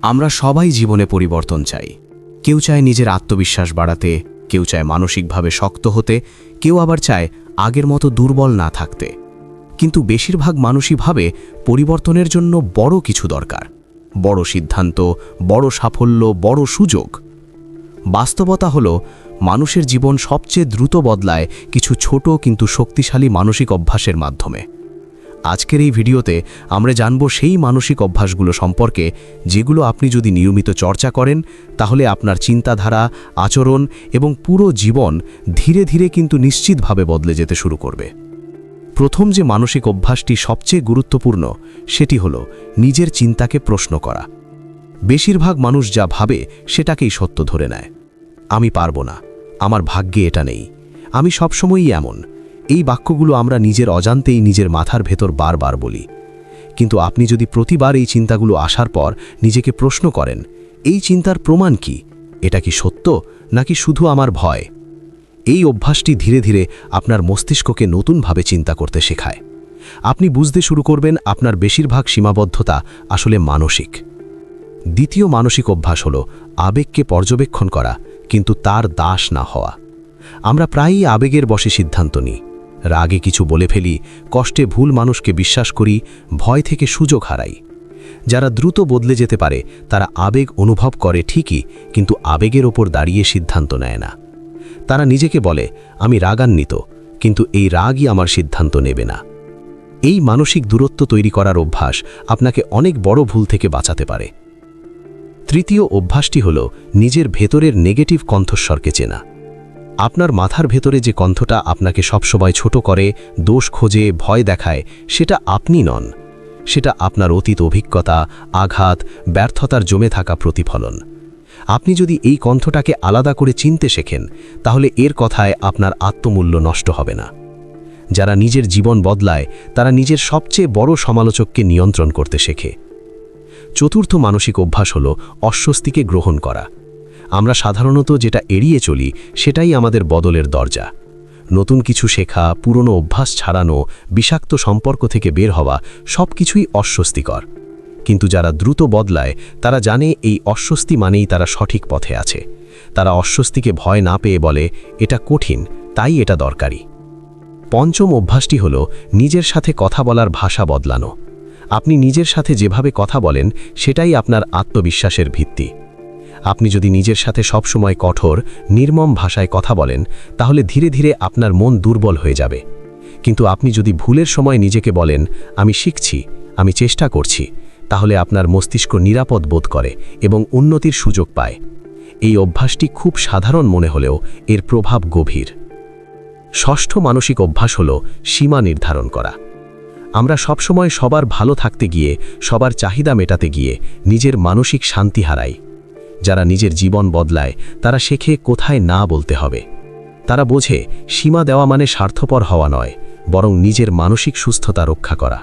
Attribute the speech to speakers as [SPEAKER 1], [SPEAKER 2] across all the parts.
[SPEAKER 1] আমরা সবাই জীবনে পরিবর্তন চাই। কেউ চায় নিজের আত্মবিশ্বাস বাড়াতে, কেউ চায় মানসিকভাবে শক্ত হতে, কেউ আবার চায় আগের মতো দুর্বল না থাকতে। কিন্তু বেশিরভাগ মানুষই ভাবে পরিবর্তনের জন্য বড় কিছু দরকার, বড় সিদ্ধান্ত, বড় সাফল্য, বড় সুযোগ। বাস্তবতা হলো মানুষের জীবন সবচেয়ে দ্রুত বদলায় কিছু ছোট কিন্তু শক্তিশালী মানসিক অভ্যাসের মাধ্যমে। আজকের এই ভিডিওতে আমরা জানব সেই মানসিক অভ্যাসগুলো সম্পর্কে, যেগুলো আপনি যদি নিয়মিত চর্চা করেন তাহলে আপনার চিন্তাধারা, আচরণ এবং পুরো জীবন ধীরে ধীরে কিন্তু নিশ্চিতভাবে বদলে যেতে শুরু করবে। প্রথম যে মানসিক অভ্যাসটি সবচেয়ে গুরুত্বপূর্ণ সেটি হলো নিজের চিন্তাকে প্রশ্ন করা। বেশিরভাগ মানুষ যা ভাবে সেটাকেই সত্য ধরে নেয়। আমি পারবো না, আমার ভাগ্যে এটা নেই, আমি সবসময়ই এমন। এই বাক্যগুলো আমরা নিজের অজান্তেই নিজের মাথার ভেতর বারবার বলি। কিন্তু আপনি যদি প্রতিবার এই চিন্তাগুলো আসার পর নিজেকে প্রশ্ন করেন, এই চিন্তার প্রমাণ কি? এটা কি সত্য নাকি শুধু আমার ভয়? এই অভ্যাসটি ধীরে ধীরে আপনার মস্তিষ্ককে নতুনভাবে চিন্তা করতে শেখায়। আপনি বুঝতে শুরু করবেন আপনার বেশিরভাগ সীমাবদ্ধতা আসলে মানসিক। দ্বিতীয় মানসিক অভ্যাস হলো আবেগকে পর্যবেক্ষণ করা, কিন্তু তার দাস না হওয়া। আমরা প্রায়ই আবেগের বশে সিদ্ধান্ত নিই। রাগে কিছু বলে ফেলি, কষ্টে ভুল মানুষকে বিশ্বাস করি, ভয় থেকে সুযোগ হারাই। যারা দ্রুত বদলে যেতে পারে তারা আবেগ অনুভব করে ঠিকই, কিন্তু আবেগের ওপর দাঁড়িয়ে সিদ্ধান্ত নেয় না। তারা নিজেকে বলে, আমি রাগান্বিত, কিন্তু এই রাগই আমার সিদ্ধান্ত নেবে না। এই মানসিক দূরত্ব তৈরি করার অভ্যাস আপনাকে অনেক বড় ভুল থেকে বাঁচাতে পারে। তৃতীয় অভ্যাসটি হল নিজের ভেতরের নেগেটিভ কণ্ঠস্বরকে চেনা। আপনার মাথার ভেতরে যে কণ্ঠটা আপনাকে সবসময় ছোট করে, দোষ খোঁজে, ভয় দেখায়, সেটা আপনি নন। সেটা আপনার অতীত অভিজ্ঞতা, আঘাত, ব্যর্থতার জমে থাকা প্রতিফলন। আপনি যদি এই কণ্ঠটাকে আলাদা করে চিনতে শেখেন, তাহলে এর কথায় আপনার আত্মমূল্য নষ্ট হবে না। যারা নিজের জীবন বদলায় তারা নিজের সবচেয়ে বড় সমালোচককে নিয়ন্ত্রণ করতে শেখে। চতুর্থ মানসিক অভ্যাস হল অস্বস্তিকে গ্রহণ করা। আমরা সাধারণত যেটা এড়িয়ে চলি সেটাই আমাদের বদলের দরজা। নতুন কিছু শেখা, পুরনো অভ্যাস ছাড়ানো, বিষাক্ত সম্পর্ক থেকে বের হওয়া সবকিছুই অস্বস্তিকর। কিন্তু যারা দ্রুত বদলায় তারা জানে এই অস্বস্তি মানেই তারা সঠিক পথে আছে। তারা অস্বস্তিকে ভয় না পেয়ে বলে, এটা কঠিন, তাই এটা দরকারি। পঞ্চম অভ্যাসটি হল নিজের সাথে কথা বলার ভাষা বদলানো। আপনি নিজের সাথে যেভাবে কথা বলেন সেটাই আপনার আত্মবিশ্বাসের ভিত্তি। আপনি যদি নিজের সাথে সবসময় কঠোর, নির্মম ভাষায় কথা বলেন, তাহলে ধীরে ধীরে আপনার মন দুর্বল হয়ে যাবে। কিন্তু আপনি যদি ভুলের সময় নিজেকে বলেন, আমি শিখছি, আমি চেষ্টা করছি, তাহলে আপনার মস্তিষ্ক নিরাপদ বোধ করে এবং উন্নতির সুযোগ পায়। এই অভ্যাসটি খুব সাধারণ মনে হলেও এর প্রভাব গভীর। ষষ্ঠ মানসিক অভ্যাস হল সীমা নির্ধারণ করা। আমরা সবসময় সবার ভালো থাকতে গিয়ে, সবার চাহিদা মেটাতে গিয়ে নিজের মানসিক শান্তি হারাই। যারা নিজের জীবন বদলায় তারা শেখে কোথায় না বলতে হবে। তারা বোঝে সীমা দেওয়া মানে স্বার্থপর হওয়া নয়, বরং নিজের মানসিক সুস্থতা রক্ষা করা।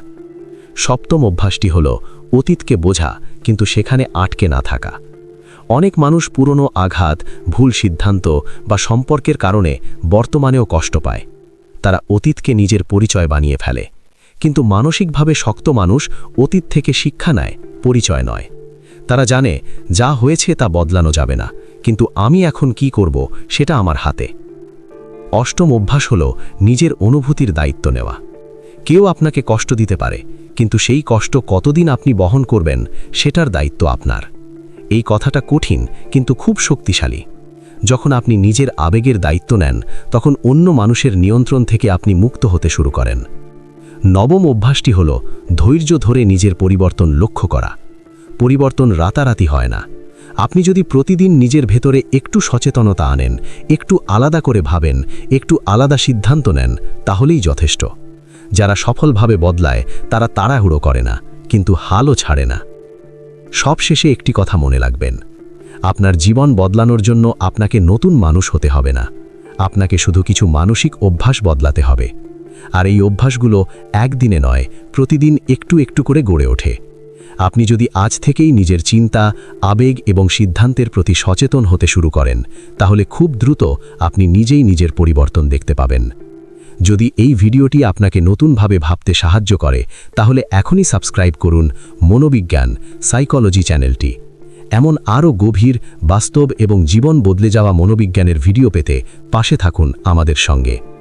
[SPEAKER 1] সপ্তম অভ্যাসটি হল অতীতকে বোঝা, কিন্তু সেখানে আটকে না থাকা। অনেক মানুষ পুরনো আঘাত, ভুল সিদ্ধান্ত বা সম্পর্কের কারণে বর্তমানেও কষ্ট পায়। তারা অতীতকে নিজের পরিচয় বানিয়ে ফেলে। কিন্তু মানসিকভাবে শক্ত মানুষ অতীত থেকে শিক্ষা নেয়, পরিচয় নয়। তারা জানে যা হয়েছে তা বদলানো যাবে না, কিন্তু আমি এখন কি করব সেটা আমার হাতে। অষ্টম অভ্যাস হল নিজের অনুভূতির দায়িত্ব নেওয়া। কেউ আপনাকে কষ্ট দিতে পারে, কিন্তু সেই কষ্ট কতদিন আপনি বহন করবেন সেটার দায়িত্ব আপনার। এই কথাটা কঠিন কিন্তু খুব শক্তিশালী। যখন আপনি নিজের আবেগের দায়িত্ব নেন, তখন অন্য মানুষের নিয়ন্ত্রণ থেকে আপনি মুক্ত হতে শুরু করেন। নবম অভ্যাসটি হল ধৈর্য ধরে নিজের পরিবর্তন লক্ষ্য করা। পরিবর্তন রাতারাতি হয় না। আপনি যদি প্রতিদিন নিজের ভেতরে একটু সচেতনতা আনেন, একটু আলাদা করে ভাবেন, একটু আলাদা সিদ্ধান্ত নেন, তাহলেই যথেষ্ট। যারা সফলভাবে বদলায় তারা তাড়াহুড়ো করে না, কিন্তু হালও ছাড়ে না। সবশেষে একটি কথা মনে রাখবেন, আপনার জীবন বদলানোর জন্য আপনাকে নতুন মানুষ হতে হবে না, আপনাকে শুধু কিছু মানসিক অভ্যাস বদলাতে হবে। আর এই অভ্যাসগুলো একদিনে নয়, প্রতিদিন একটু একটু করে গড়ে ওঠে। আপনি যদি আজ থেকেই নিজের চিন্তা, আবেগ এবং সিদ্ধান্তের প্রতি সচেতন হতে শুরু করেন, তাহলে খুব দ্রুত আপনি নিজেই নিজের পরিবর্তন দেখতে পাবেন। যদি এই ভিডিওটি আপনাকে নতুনভাবে ভাবতে সাহায্য করে, তাহলে এখনই সাবস্ক্রাইব করুন মনোবিজ্ঞান সাইকোলজি চ্যানেলটি
[SPEAKER 2] এমন আরও গভীর, বাস্তব এবং জীবন বদলে যাওয়া মনোবিজ্ঞানের ভিডিও পেতে পাশে থাকুন আমাদের সঙ্গে।